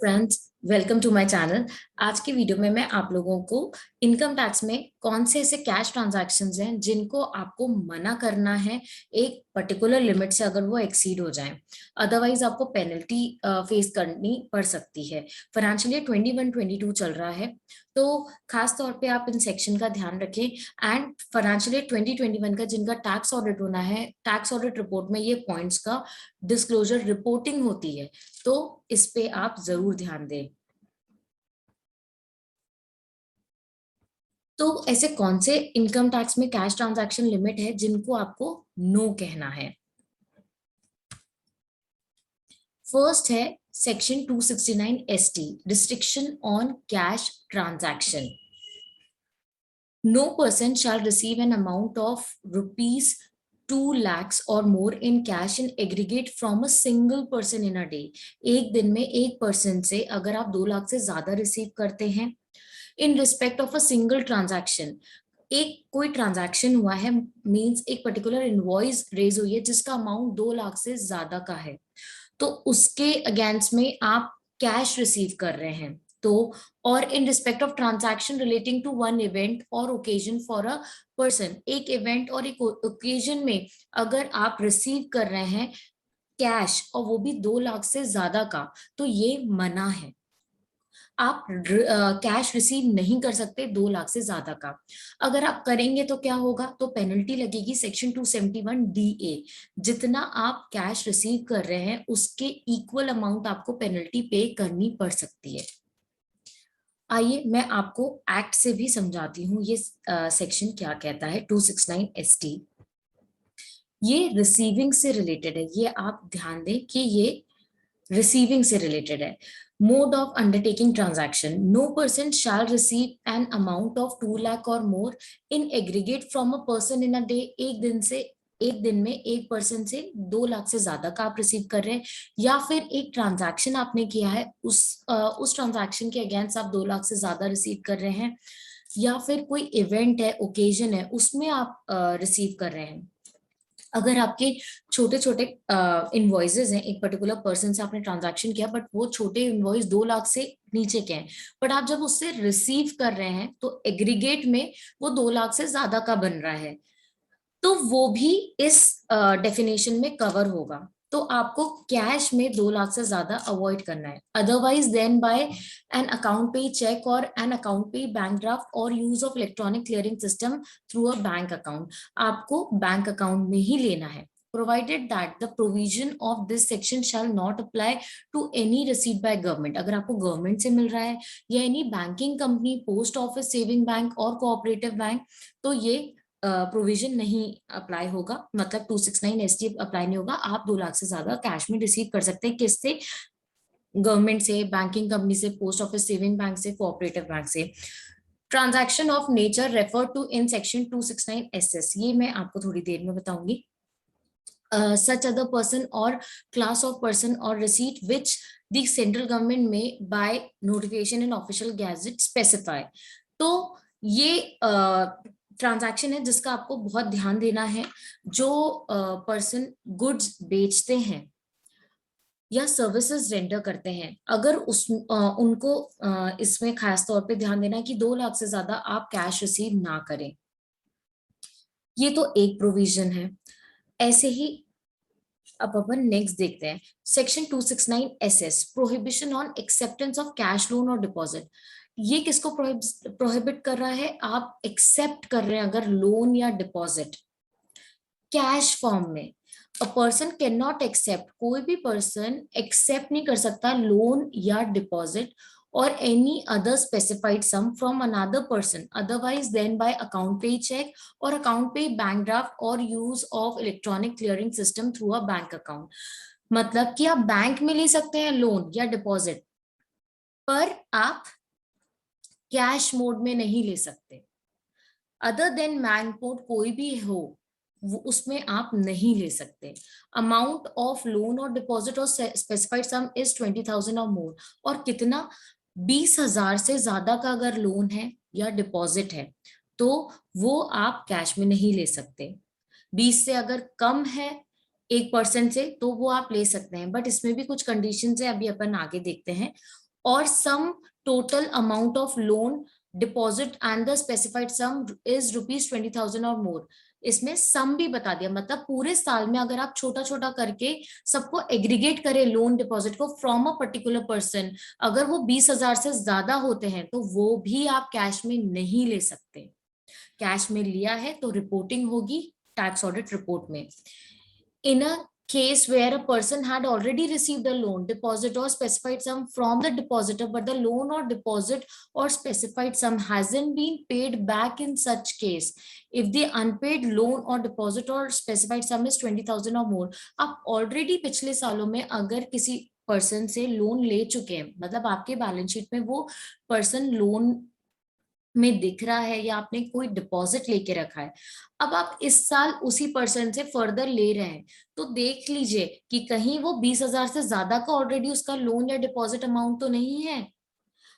Friends, welcome to my channel. आज की video में मैं आप लोगों को इनकम टैक्स में कौन से ऐसे कैश ट्रांजैक्शंस हैं जिनको आपको मना करना है एक पर्टिकुलर लिमिट से अगर वो एक्सीड हो जाए, अदरवाइज आपको पेनल्टी फेस करनी पड़ सकती है। फाइनेंशियल ईयर 21-22 चल रहा है, तो खास तौर पे आप इन सेक्शन का ध्यान रखें। एंड फाइनेंशियल ईयर 2021 का जिनका टैक्स ऑडिट होना है, टैक्स ऑडिट रिपोर्ट में ये पॉइंट्स का डिस्क्लोजर रिपोर्टिंग होती है, तो इस पे आप जरूर ध्यान दें। तो ऐसे कौन से इनकम टैक्स में कैश ट्रांजैक्शन लिमिट है जिनको आपको नो कहना है? फर्स्ट है section 269 ST, restriction on cash transaction. No person shall receive an amount of rupees 2 lakhs or more in cash in aggregate from a single person in a day. एक दिन में एक पर्सन से अगर आप 2 लाख से ज्यादा रिसीव करते हैं इन respect of a single transaction, एक कोई ट्रांजैक्शन हुआ है, मींस एक पर्टिकुलर इनवॉइस रेज हुई है जिसका अमाउंट 2 लाख से ज्यादा का है, तो उसके अगेंस्ट में आप कैश रिसीव कर रहे हैं। तो और in respect of transaction relating to one event और ओकेजन फॉर अ पर्सन, एक इवेंट और एक ओकेजन में अगर आप रिसीव कर रहे हैं कैश और वो भी 2 लाख से ज्यादा का, तो ये मना है। आप कैश रिसीव नहीं कर सकते 2 लाख से ज्यादा का। अगर आप करेंगे तो क्या होगा, तो पेनल्टी लगेगी सेक्शन 271 DA। जितना आप कैश रिसीव कर रहे हैं उसके इक्वल अमाउंट आपको पेनल्टी पे करनी पड़ सकती है। आइए मैं आपको एक्ट से भी समझाती हूँ ये सेक्शन क्या कहता है। 269 ST ये रिसीविंग से रिलेटेड है, ये आप ध्यान दें कि ये रिसीविंग से रिलेटेड है। Mode of undertaking transaction, no person shall receive an amount of 2 lakh or more in aggregate from a person in a day. एक दिन में एक पर्सन से 2 लाख से ज्यादा का आप रिसीव कर रहे हैं, या फिर एक ट्रांजैक्शन आपने किया है उस ट्रांजैक्शन के अगेंस्ट आप 2 लाख से ज्यादा रिसीव कर रहे हैं, या फिर कोई इवेंट है, ओकेजन है, उसमें आप रिसीव कर रहे हैं। अगर आपके छोटे छोटे इनवॉइसेस हैं, एक पर्टिकुलर पर्सन से आपने ट्रांजैक्शन किया बट वो छोटे इनवॉइस 2 लाख से नीचे के हैं, बट आप जब उससे रिसीव कर रहे हैं तो एग्रीगेट में वो 2 लाख से ज्यादा का बन रहा है, तो वो भी इस डेफिनेशन में कवर होगा। तो आपको कैश में 2 लाख से ज्यादा अवॉइड करना है। Otherwise then by an account payee cheque और an account payee bank draft और use of electronic clearing system through a bank account, आपको बैंक अकाउंट में ही लेना है। Provided that the provision of this section shall not apply to any receipt by government, अगर आपको government से मिल रहा है या any banking company, post office, saving bank और कोऑपरेटिव बैंक, तो ये प्रोविजन नहीं अप्लाई होगा, मतलब 269 ST अप्लाई नहीं होगा। आप 2 लाख से ज्यादा कैश में रिसीव कर सकते हैं, किससे? गवर्नमेंट से, बैंकिंग कंपनी से, पोस्ट ऑफिस, सेविंग बैंक से, कोऑपरेटिव बैंक से। Transaction of nature refer to in section 269 SS, ये मैं आपको थोड़ी देर में बताऊंगी। Such other person or class of person or receipt which the central government may by notification in official gazette specify। तो ये ट्रांजैक्शन है जिसका आपको बहुत ध्यान देना है। जो पर्सन गुड्स बेचते हैं या सर्विसेज रेंडर करते हैं, अगर उनको इसमें खास तौर पे ध्यान देना है कि 2 लाख से ज्यादा आप कैश रिसीव ना करें। ये तो एक प्रोविजन है। ऐसे ही अब अपन नेक्स्ट देखते हैं section 269 SS, prohibition on acceptance of cash loan और डिपॉजिट। ये किसको प्रोहिबिट कर रहा है? आप एक्सेप्ट कर रहे हैं अगर लोन या डिपॉजिट कैश फॉर्म में, a person can not accept, कोई भी पर्सन एक्सेप्ट नहीं कर सकता लोन या deposit or any other specified sum from another person otherwise than by account pay check or account pay bank draft or use of electronic clearing system through a bank account। मतलब कि आप bank में ले सकते हैं loan या deposit, पर आप कैश मोड में नहीं ले सकते। अदर देन बैंक मोड कोई भी हो वो उसमें आप नहीं ले सकते। अमाउंट ऑफ लोन और डिपॉजिट और स्पेसिफाइड सम इज 20,000 और मोर, और कितना? 20,000 से ज्यादा का अगर लोन है या डिपॉजिट है तो वो आप कैश में नहीं ले सकते। 20 से अगर कम है 1% से तो वो आप ले सकते हैं, बट इसमें भी कुछ कंडीशंस है, अभी अपन आगे देखते हैं। or some total amount of loan deposit and the specified sum is rupees 20,000 or more. इसमें सम भी बता दिया, मतलब पूरे साल में अगर आप छोटा छोटा करके सबको एग्रीगेट करें लोन डिपॉजिट को फ्रॉम अ पर्टिकुलर पर्सन, अगर वो 20,000 से ज्यादा होते हैं तो वो भी आप कैश में नहीं ले सकते। कैश में लिया है तो रिपोर्टिंग होगी टैक्स ऑडिट रिपोर्ट में। इन अ case where a person had already received a loan, deposit or specified sum from the depositor, but the loan or deposit or specified sum hasn't been paid back, in such case, if the unpaid loan or deposit or specified sum is 20,000 or more, आप already पिछले सालों में अगर किसी person से loan ले चुके हैं, मतलब आपके बैलेंस शीट में वो पर्सन लोन में दिख रहा है या आपने कोई डिपॉजिट लेके रखा है, अब आप इस साल उसी पर्सन से फर्दर ले रहे हैं, तो देख लीजिए कि कहीं वो 20,000 से ज्यादा का ऑलरेडी उसका लोन या डिपॉजिट अमाउंट तो नहीं है।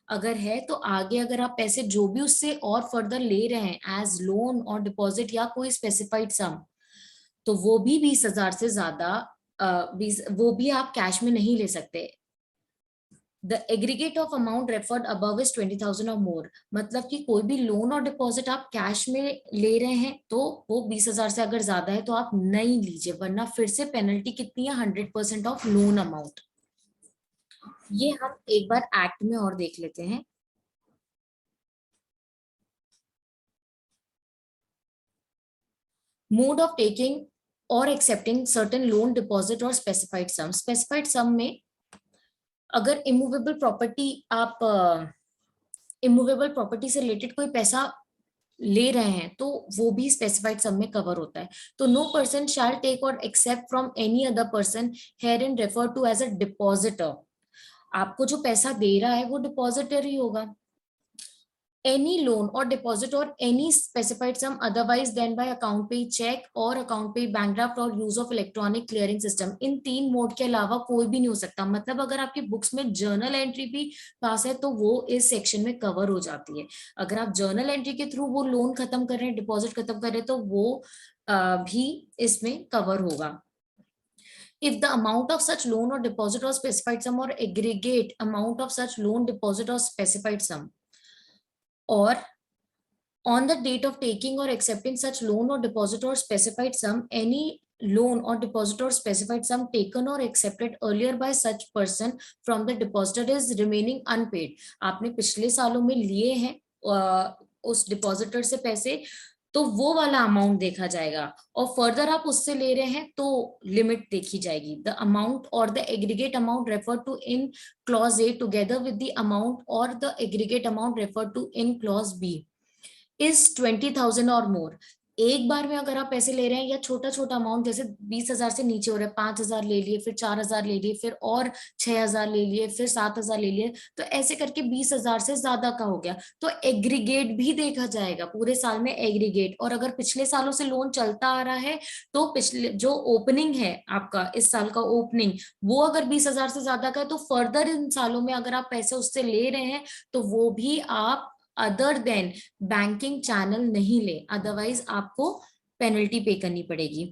अगर है तो आगे अगर आप पैसे जो भी उससे और फर्दर ले रहे हैं एज लोन और डिपॉजिट या कोई स्पेसिफाइड सम, तो वो भी 20,000 से ज्यादा, 20 वो भी आप कैश में नहीं ले सकते। The aggregate of amount referred above is 20,000 or more, मतलब कि कोई भी लोन और डिपॉजिट आप कैश में ले रहे हैं तो वो 20,000 से अगर ज्यादा है तो आप नहीं लीजिए, वरना फिर से पेनल्टी कितनी है, 100% ऑफ लोन अमाउंट। ये हम एक बार एक्ट में और देख लेते हैं। मोड ऑफ टेकिंग और एक्सेप्टिंग सर्टेन लोन डिपॉजिट और स्पेसिफाइड सम। स्पेसिफाइड सम में अगर इमूवेबल प्रॉपर्टी, आप इमूवेबल प्रॉपर्टी से रिलेटेड कोई पैसा ले रहे हैं तो वो भी स्पेसिफाइड सम में कवर होता है। तो नो पर्सन शैल टेक और accept from any other person herein refer to as a depositor. आपको जो पैसा दे रहा है वो डिपॉजिटर ही होगा। any loan or deposit or any specified sum otherwise than by account pay check और account pay bank draft और use of electronic clearing system, इन तीन मोड के अलावा कोई भी नहीं हो सकता। मतलब अगर आपकी बुक्स में जर्नल एंट्री भी पास है तो वो इस सेक्शन में कवर हो जाती है। अगर आप जर्नल एंट्री के थ्रू वो लोन खत्म कर रहे हैं, डिपॉजिट खत्म कर रहे हैं, तो वो भी इसमें कवर होगा। If the amount of such loan or deposit or specified sum or aggregate amount of such loan, deposit or specified sum, or on the date of taking or accepting such loan or deposit or specified sum, any loan or deposit or specified sum taken or accepted earlier by such person from the depositor is remaining unpaid। आपने पिछले सालों में लिए हैं उस depositor से पैसे, तो वो वाला अमाउंट देखा जाएगा, और फर्दर आप उससे ले रहे हैं तो लिमिट देखी जाएगी। The amount or the aggregate amount refer to in clause A together with the amount or the aggregate amount refer to in clause B is 20,000 or मोर। एक बार में अगर आप पैसे ले रहे हैं या छोटा छोटा अमाउंट, जैसे 20,000 से नीचे हो रहा है, 5,000 ले लिए, फिर 4,000 ले लिए, फिर और 6,000 ले लिए, फिर 7,000 ले लिए, तो ऐसे करके 20,000 से ज्यादा का हो गया तो एग्रीगेट भी देखा जाएगा पूरे साल में एग्रीगेट। और अगर पिछले सालों से लोन चलता आ रहा है तो पिछले जो ओपनिंग है आपका इस साल का ओपनिंग, वो अगर 20,000 से ज्यादा का है तो फर्दर इन सालों में अगर आप पैसे उससे ले रहे हैं तो वो भी आप अदर देन बैंकिंग चैनल नहीं ले, अदरवाइज आपको पेनल्टी पे करनी पड़ेगी।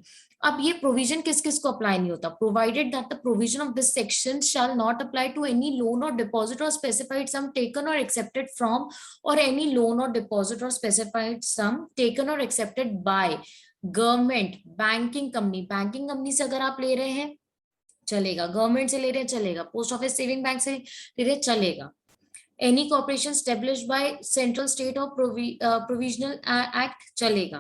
अब ये प्रोविजन किस किस को अप्लाई नहीं होता, provided that the provision of this section shall not apply to any loan और डिपॉजिट और स्पेसिफाइड सम टेकन और एक्सेप्टेड फ्रॉम, और एनी लोन और डिपॉजिट और स्पेसिफाइड सम टेकन और accepted by government banking company. Banking company से अगर आप ले रहे हैं चलेगा, गवर्नमेंट से ले रहे हैं चलेगा, पोस्ट ऑफिस सेविंग बैंक से ले रहे हैं चलेगा, any corporation established by central state or provisional act chalega,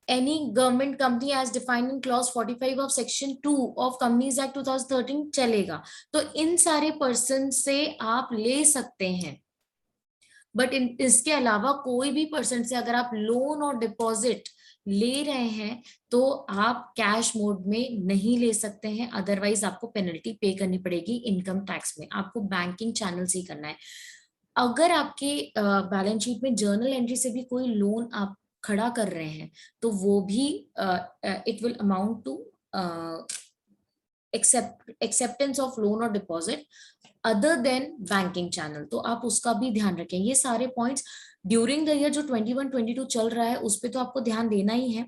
any government company as defined in clause 45 of section 2 of companies act 2013 चलेगा। तो इन सारे पर्सन से आप ले सकते हैं, बट इसके अलावा कोई भी पर्सन से अगर आप लोन और डिपॉजिट ले रहे हैं तो आप कैश मोड में नहीं ले सकते हैं, अदरवाइज आपको पेनल्टी पे करनी पड़ेगी इनकम टैक्स में। आपको बैंकिंग चैनल से ही करना है। अगर आपके बैलेंस शीट में जर्नल एंट्री से भी कोई लोन आप खड़ा कर रहे हैं तो वो भी it will amount to acceptance of loan और deposit other than banking channel, तो आप उसका भी ध्यान रखें। ये सारे पॉइंट्स ड्यूरिंग द ईयर जो 21-22 चल रहा है उस पर तो आपको ध्यान देना ही है।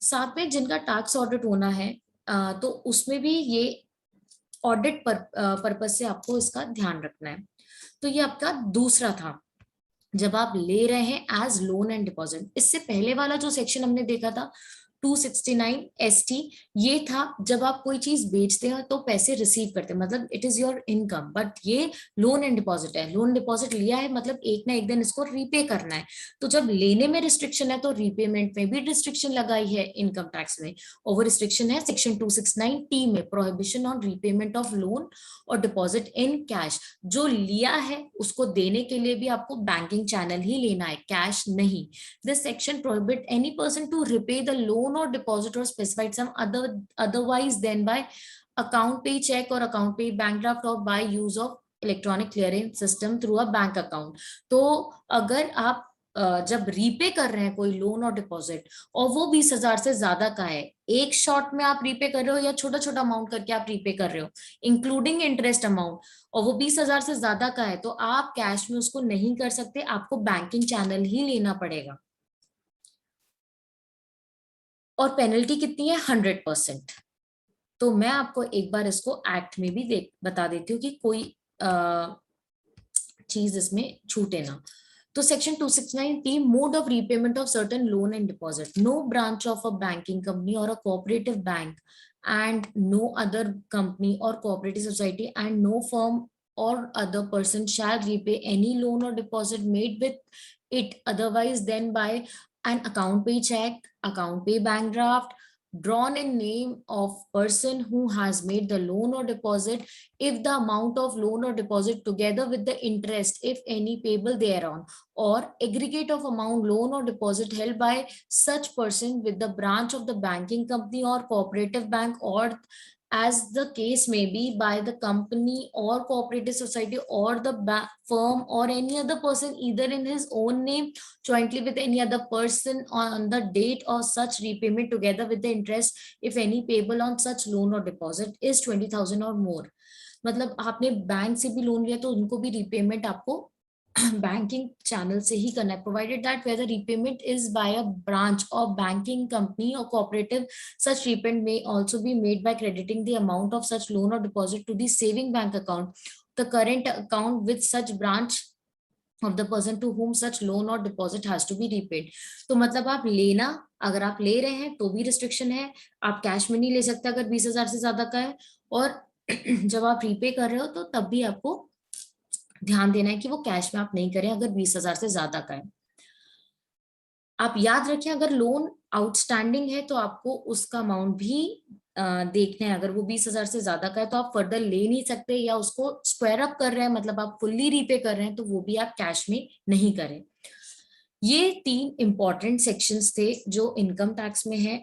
साथ में जिनका टैक्स ऑडिट होना है तो उसमें भी ये ऑडिट पर्पस से आपको इसका ध्यान रखना है। तो ये आपका दूसरा था, जब आप ले रहे हैं एज लोन एंड डिपॉजिट। इससे पहले वाला जो सेक्शन हमने देखा था 269 ST, ये था जब आप कोई चीज बेचते हैं तो पैसे रिसीव करते हैं, मतलब it is your income. But ये लोन एंड डिपॉजिट है, लोन डिपॉजिट लिया है मतलब एक ना एक दिन इसको रीपे करना है। तो जब लेने में रिस्ट्रिक्शन है तो रीपेमेंट में भी रिस्ट्रिक्शन लगाई है इनकम टैक्स में। और वो रिस्ट्रिक्शन है सेक्शन 269T में, prohibition on repayment of loan और डिपॉजिट इन कैश। जो लिया है उसको देने के लिए भी आपको बैंकिंग चैनल ही लेना है, कैश नहीं। This section prohibit any person to repay the loan or deposit or specified sum otherwise than by account pay check or account pay bank draft or by use of electronic clearing system through a bank account. तो अगर आप जब repay कर रहे हैं कोई loan और deposit और वो 20,000 से ज्यादा का है, एक शॉट में आप रीपे कर रहे हो या छोटा छोटा अमाउंट करके आप रीपे कर रहे हो इंक्लूडिंग इंटरेस्ट अमाउंट, और वो 20,000 से ज्यादा का है, तो आप कैश में उसको नहीं कर सकते, आपको बैंकिंग चैनल ही लेना पड़ेगा। और पेनल्टी कितनी है? 100%। तो मैं आपको एक बार इसको एक्ट में भी बता देती हूँ कि कोई चीज इसमें छूटे ना। तो section 269T, mode of repayment of certain loan and deposit, no branch of a banking company or a cooperative bank and no other company or cooperative society and no firm or other person shall repay any loan or deposit made with it otherwise than by an account pay check, account pay bank draft drawn in name of person who has made the loan or deposit, if the amount of loan or deposit together with the interest if any payable thereon, or aggregate of amount loan or deposit held by such person with the branch of the banking company or cooperative bank, or as the case may be by the company or cooperative society or the firm or any other person either in his own name jointly with any other person on the date of such repayment together with the interest if any payable on such loan or deposit is 20,000 or more। मतलब आपने bank से भी loan लिया तो उनको भी repayment आपको banking channel से ही करना है, provided that whether repayment is by a branch of banking company or cooperative, such repayment may also be made by crediting the amount of such loan or deposit to the saving bank account, the current account with such branch of the person to whom such loan or deposit has to be repaid। तो मतलब आप लेना, अगर आप ले रहे हैं तो भी रिस्ट्रिक्शन है, आप कैश में नहीं ले सकते अगर 20,000 से ज्यादा का है, और जब आप रीपे कर रहे हो तो तब भी आपको ध्यान देना है कि वो कैश में आप नहीं करें अगर 20,000 से ज्यादा का है। आप याद रखें अगर लोन आउटस्टैंडिंग है तो आपको उसका अमाउंट भी देखना है। अगर वो 20,000 से ज्यादा का है तो आप फर्दर ले नहीं सकते, या उसको स्क्वायर अप कर रहे हैं मतलब आप फुल्ली रीपे कर रहे हैं तो वो भी आप कैश में नहीं करें। ये 3 इंपॉर्टेंट सेक्शंस थे जो इनकम टैक्स में है।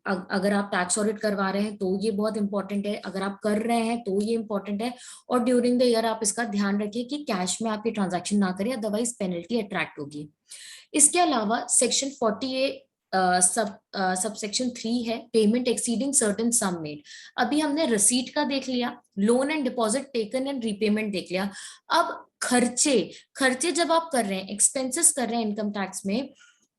अगर आप टैक्स ऑडिट करवा रहे हैं तो ये बहुत इंपॉर्टेंट है, अगर आप कर रहे हैं तो ये इंपॉर्टेंट है, और ड्यूरिंग द ईयर आप इसका ध्यान रखिए कि कैश में आप ये ट्रांजैक्शन ना करें, अदरवाइज पेनल्टी अट्रैक्ट होगी। इसके अलावा सेक्शन 40A सब सेक्शन 3 है, पेमेंट एक्सीडिंग सर्टेन सम मेड। अभी हमने रिसीट का देख लिया, loan and deposit taken and repayment देख लिया। अब खर्चे, खर्चे जब आप कर रहे हैं, एक्सपेंसेस कर रहे हैं इनकम टैक्स में,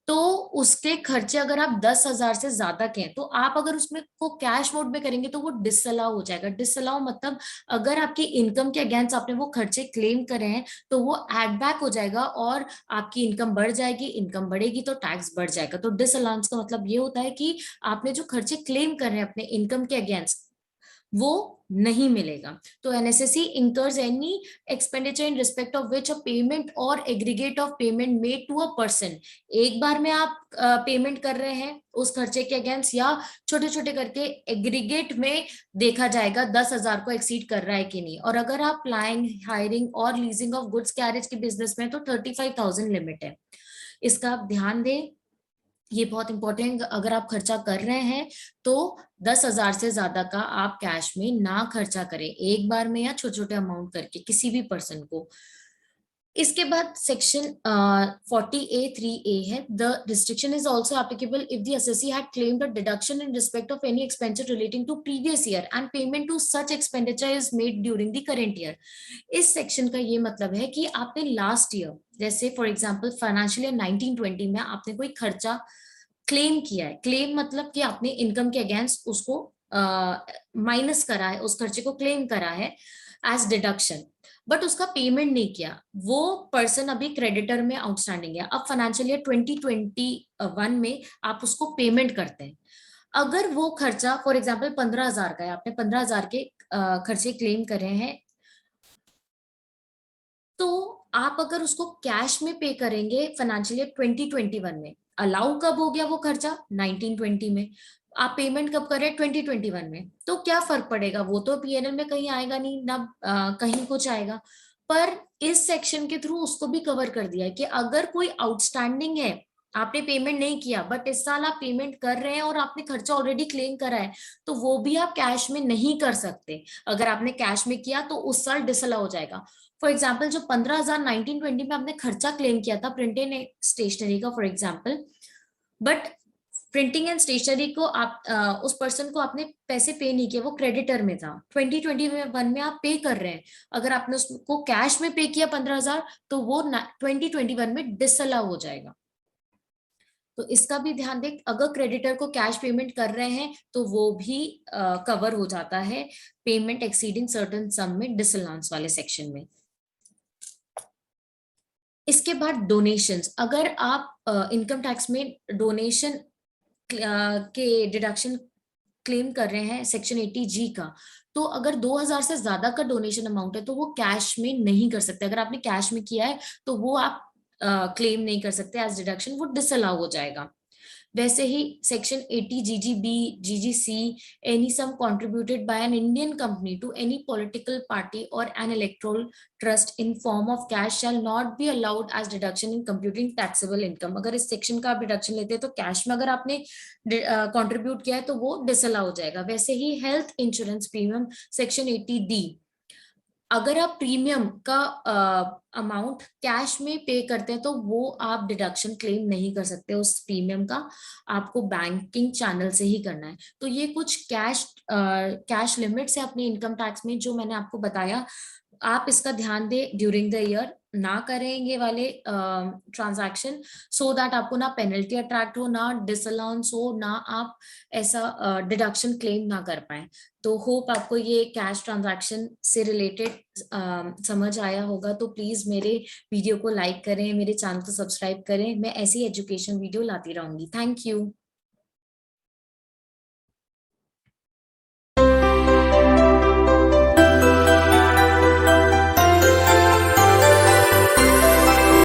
तो उसके खर्चे अगर आप 10,000 से ज्यादा के हैं तो आप अगर उसमें को कैश मोड में करेंगे तो वो डिसअलाउ हो जाएगा। डिसअलाउ मतलब अगर आपकी इनकम के अगेंस्ट आपने वो खर्चे क्लेम करे हैं तो वो एड बैक हो जाएगा और आपकी इनकम बढ़ जाएगी, इनकम बढ़ेगी तो टैक्स बढ़ जाएगा। तो डिसअलाउंस का मतलब ये होता है कि आपने जो खर्चे क्लेम कर रहे हैं अपने इनकम के अगेंस्ट वो नहीं मिलेगा। तो NSSC incurs any expenditure in respect of which a payment or aggregate of payment made to a person, एक बार में आप पेमेंट कर रहे हैं उस खर्चे के अगेंस्ट, या छोटे छोटे करके एग्रीगेट में देखा जाएगा 10,000 को एक्सीड कर रहा है कि नहीं। और अगर आप फ्लाइंग, हायरिंग और लीजिंग ऑफ गुड्स कैरेज के बिजनेस में तो 35,000 लिमिट है, इसका आप ध्यान दें, ये बहुत इंपॉर्टेंट। अगर आप खर्चा कर रहे हैं तो 10,000 से ज्यादा का आप कैश में ना खर्चा करें, एक बार में या छोटे छोटे अमाउंट करके किसी भी पर्सन को। इसके बाद सेक्शन 40A(3)(a) है, the restriction is also applicable if the assessee had claimed a deduction in respect of any expenditure relating to previous year and payment to such expenditure is made during the current year. इस section का ये मतलब है कि आपने last year, जैसे for example financial year 1920 में आपने कोई खर्चा क्लेम किया है, क्लेम मतलब कि आपने इनकम के अगेंस्ट उसको माइनस करा है, उस खर्चे को क्लेम करा है, एज डिडक्शन, बट उसका पेमेंट नहीं किया, वो पर्सन अभी क्रेडिटर में आउटस्टैंडिंग है। अब फाइनेंशियल ईयर 2021 में आप उसको पेमेंट करते हैं। अगर वो खर्चा फॉर एग्जाम्पल 15,000 का है, आपने 15,000 के खर्चे क्लेम करे हैं, तो आप अगर उसको कैश में पे करेंगे फाइनेंशियल ईयर 2021 में, अलाउ कब हो गया वो खर्चा 1920 में, आप पेमेंट कब करें 2021 में, तो क्या फर्क पड़ेगा? वो तो पीएनएल में कहीं आएगा नहीं ना, कहीं कुछ आएगा। पर इस सेक्शन के थ्रू उसको भी कवर कर दिया है कि अगर कोई आउटस्टैंडिंग है, आपने पेमेंट नहीं किया बट इस साल आप पेमेंट कर रहे हैं और आपने खर्चा ऑलरेडी क्लेम करा है, तो वो भी आप कैश में नहीं कर सकते। अगर आपने कैश में किया तो उस साल डिसअलाउ हो जाएगा। फॉर एग्जाम्पल जो 15,000 1920 में आपने खर्चा क्लेम किया था प्रिंटिंग एंड स्टेशनरी का for example, but printing and stationery को आप उस पर्सन को आपने पैसे पे नहीं किए, वो क्रेडिटर में था, 2021 में आप पे कर रहे हैं, अगर आपने उसको कैश में पे किया 15,000 तो वो 2021 में डिसअलाउ हो जाएगा। तो इसका भी ध्यान दें, अगर क्रेडिटर को कैश पेमेंट कर रहे हैं तो वो भी कवर हो जाता है पेमेंट एक्सीडिंग सर्टेन सम में, डिसअलाउंस वाले सेक्शन में। इसके बाद डोनेशंस, अगर आप इनकम टैक्स में डोनेशन के डिडक्शन क्लेम कर रहे हैं सेक्शन 80G का, तो अगर 2,000 से ज्यादा का डोनेशन अमाउंट है तो वो कैश में नहीं कर सकते। अगर आपने कैश में किया है तो वो आप क्लेम नहीं कर सकते एज डिडक्शन, वो डिसअलाउ हो जाएगा। वैसे ही section 80 GGB GGC, any sum contributed by an Indian company to any political party or an electoral trust in form of cash shall not be allowed as deduction in computing taxable income। अगर इस section का आप deduction लेते हैं तो cash में अगर आपने कंट्रीब्यूट किया है तो वो डिसअलाउ हो जाएगा। वैसे ही health insurance premium section 80D, अगर आप प्रीमियम का अमाउंट कैश में पे करते हैं तो वो आप डिडक्शन क्लेम नहीं कर सकते उस प्रीमियम का, आपको बैंकिंग चैनल से ही करना है। तो ये कुछ कैश लिमिट्स है अपने इनकम टैक्स में जो मैंने आपको बताया। आप इसका ध्यान दें ड्यूरिंग द ईयर, ना करें ये वाले ट्रांजैक्शन, सो दैट आपको ना पेनल्टी अट्रैक्ट हो, ना डिसअलाउंस हो, ना आप ऐसा डिडक्शन क्लेम ना कर पाए। तो होप आपको ये कैश ट्रांजैक्शन से रिलेटेड समझ आया होगा। तो प्लीज मेरे वीडियो को लाइक करें, मेरे चैनल को सब्सक्राइब करें, मैं ऐसी एजुकेशन वीडियो लाती रहूंगी। Thank you.